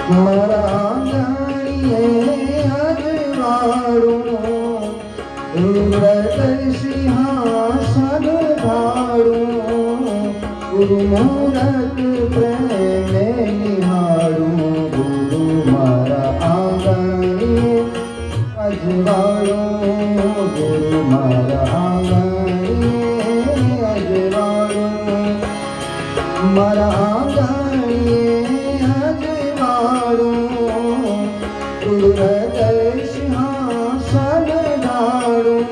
મારા જાણીએ અજવાળું હૃદય સિંહાસન ધારું ગુરુ મૂરત પ્રેમે નિહાળું ગુરુ મારા આંગણીએ અજવાળું ગુરુ મારા આંગણીએ અજવાળું મારા આંગણીએ હૃદય સિંહાસન ધારું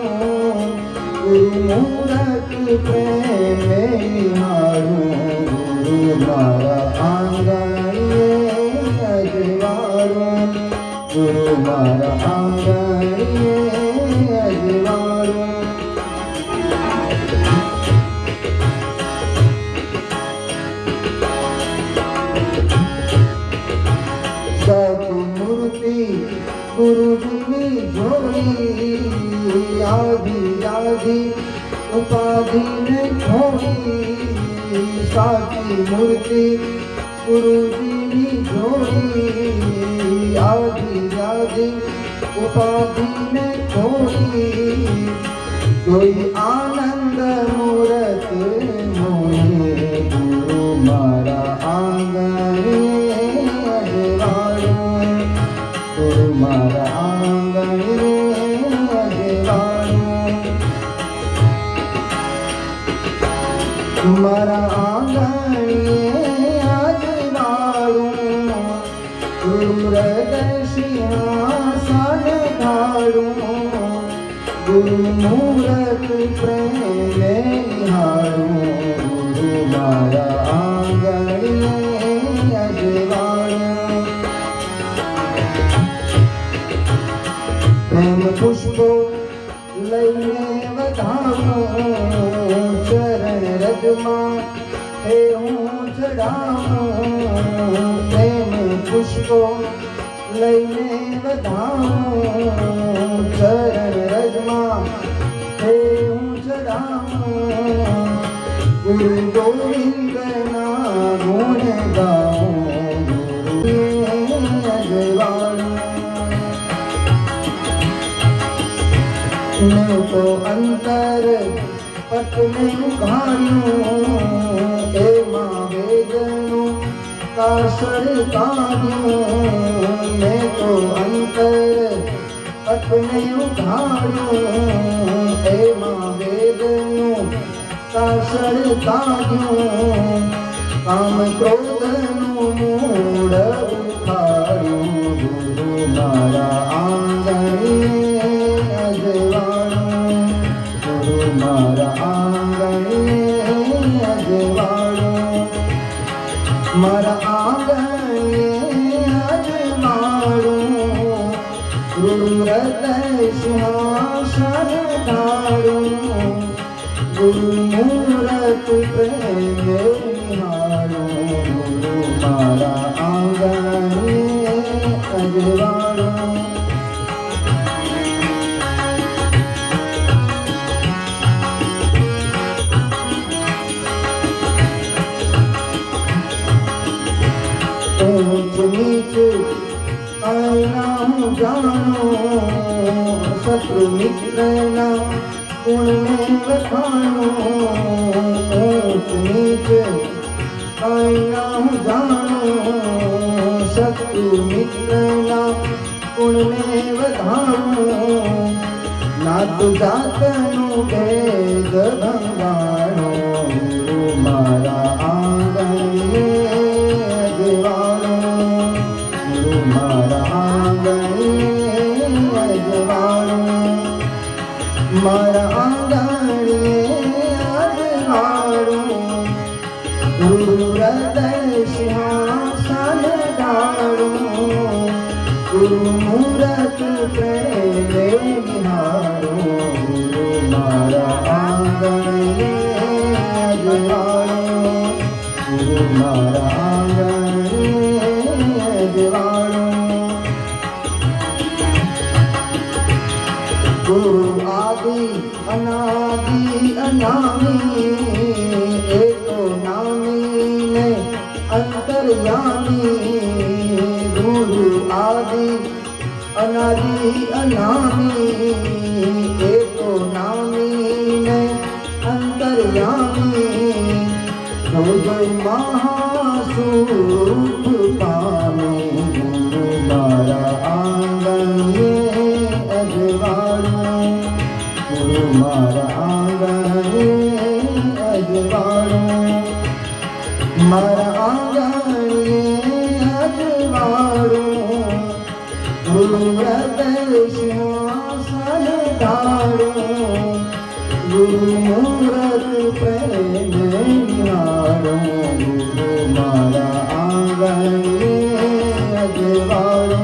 ગુરુ મૂરત પ્રેમે નિહાળું ગુરુ મારા આંગણીએ અજવાળું ગુરુ મારા આંગણીએ અજવાળું ગુરુજીની જોડી આધી આધી ઉપાધિને છોડી સાચી મૂર્તિ ગુરુજીની જોડી આધી આધી ઉપાધિને છોડી કોઈ આનંદ મૂરત મોહે ગુરુ મારા આંગણે અજવાળું ગુરુ મારા આંગણે અજવાળું મારા આંગણે અજવાળું હૃદય સિંહાસન ધારું ગુરુ મૂરત પ્રેમે નિહાળું ગુરુ મારા આંગણે અજવાળું પ્રેમ પુષ્પો લઈને વધાવું ચરણ રજમાં હે હું ચડાવું પ્રેમ પુષ્પો લઈને વધાવું ચરણ રજમાં હે હું ચડાવું ગુરુ ગોવિંદના ગુણ ગાઉં ગુરુ અજવાળું મેં તો અંતર પટને ઉઘાડ્યું એમાં વેદનું કાસર કાઢ્યું મેં તો અંતર પટને ઉઘાડ્યું એમાં વેદનું કાસર કાઢ્યું કામ ક્રોધનું મૂળ ઉખાડ્યું ગુરુ મારા આંગણે અજવાળું ગુરુ મારા આંગણે અજવાળું મારા આંગણે અજવાળું હૃદય સિંહાસન ધારું ગુરુ મૂરત પ્રેમે નિહાળું ગુરુ મારા આંગણે અજવાળું ऊंच नीच आईना हूँ जानो शत्रु मित्र ना गुण में बखानो ऊंच नीच आईना हूँ जानो शत्रु मित्र ना गुण में बधानो नात जातनु भेद भंगाणो गुरु मारा आंगणे અજવાળું ગુરુ મારા આંગણે અજવાળું મારા આંગણે અજવાળું હૃદય સિંહાસન ધારું ગુરુ મૂરત પ્રેમે નિહાળું ગુરુ મારા આંગણે અજવાળું ગુરુ મારા આંગણે અજવાળું ગુરુ આદિ अनादि अनामी एको नामी ने अंतर्यामी गुरु आदि अनादि अनामी एको नामी ने अंतर्यामी जो महासूप पामे गुरु मारा आंगन में अजवाड़ो गुरु मारा आंगन में अजवाड़ो मारा आंगन में अजवाड़ो गुरु हृदय सिंहासन डालो गुरु मूरत प्रेम निहारो गुरु मारा आंगन में अजवाड़ो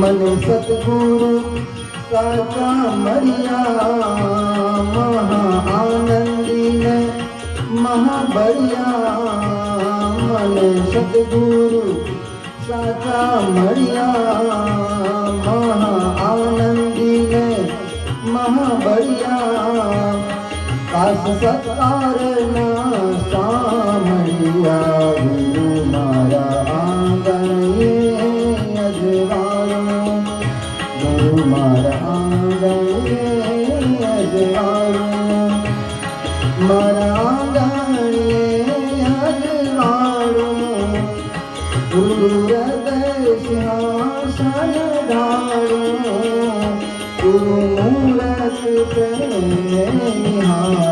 मन सतगुरु साचा मरिया महा आनंदी ने महाबड़िया मन सतगुरु साचा मरिया महा आनंदी ने महाबड़िया काश सत्कार ना सामरिया गुरु मारा आंगन में अजवाड़ो गुरु मारा आंगन में अजवाड़ो मारा आंगन में अजवाड़ो गुरु हृदय सिंहासन डालो गुरु मूरत प्रेम निहारो